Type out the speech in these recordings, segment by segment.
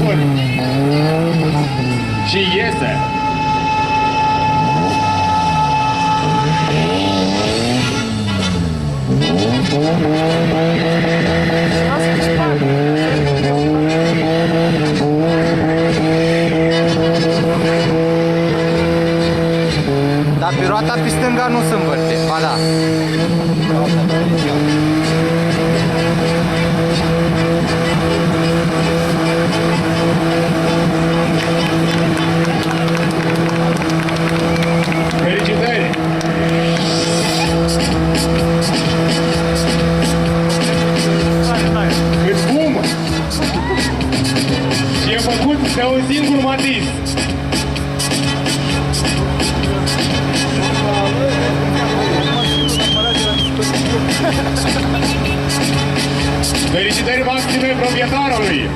scopuri. Și iese. Dar pe roata pe stânga nu se învârte. Ba da. Felicitări! Cât bum! Și e făcut de un singur matiz. Felicitări maxime proprietarului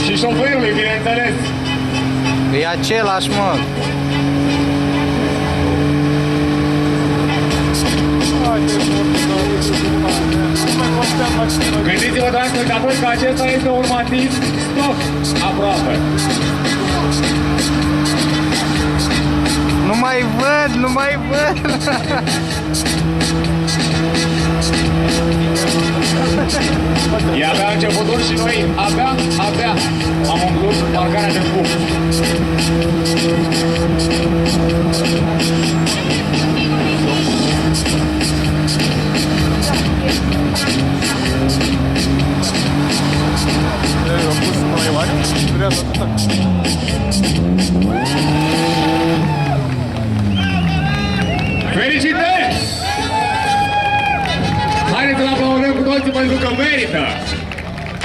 și șoferului, bineînțeles. E același, mă. Gândiți-vă, dragi spectatori, că acesta este un matiz stoc aproape. Nu mai văd, nu mai văd. E abia începutul și noi abia am umplut parcarea de fum. Felicitări! Haideți să-l aplaudăm cu toții pentru că merită!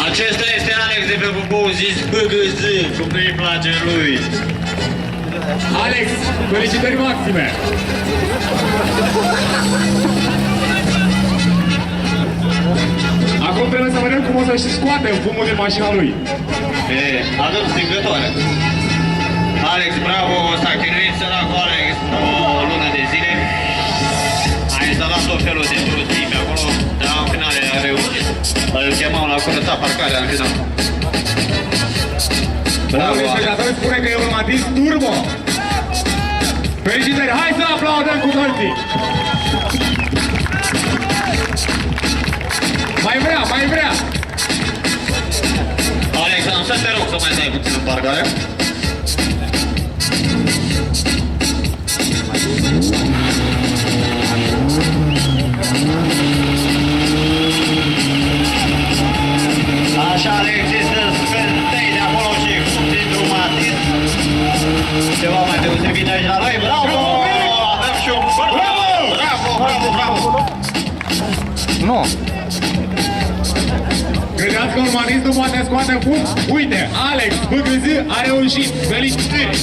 Acesta este Alex de pe Bubou, zis BGZ, cum nu-i place lui. Alex, felicitări maxime! Acum trebuie să vedem cum o să-și scoate fumul din mașina lui. Adun stingătoare. Alex, bravo, s-a chinuit săracul Alex o lună de zile. A instalat tot felul de prostii pe acolo, dar în final a reușit. Îl chemau la curățat parcarea în final. Bravo, Alex. Spune că e un matiz turbo. Felicitări, hai să aplaudăm cu toții! Mai vrea! Alex, am să te rog să mai dai puțin în parcare. Așa, Alex, este sfântei de acolo și dintr-un matiz. Ceva mai deosebit aici la noi. Bravo! Avem și un... Bravo! Nu. Credeți că un matiz nu poate scoate fum? Uite, Alex, BGZ a reușit! Felicitări!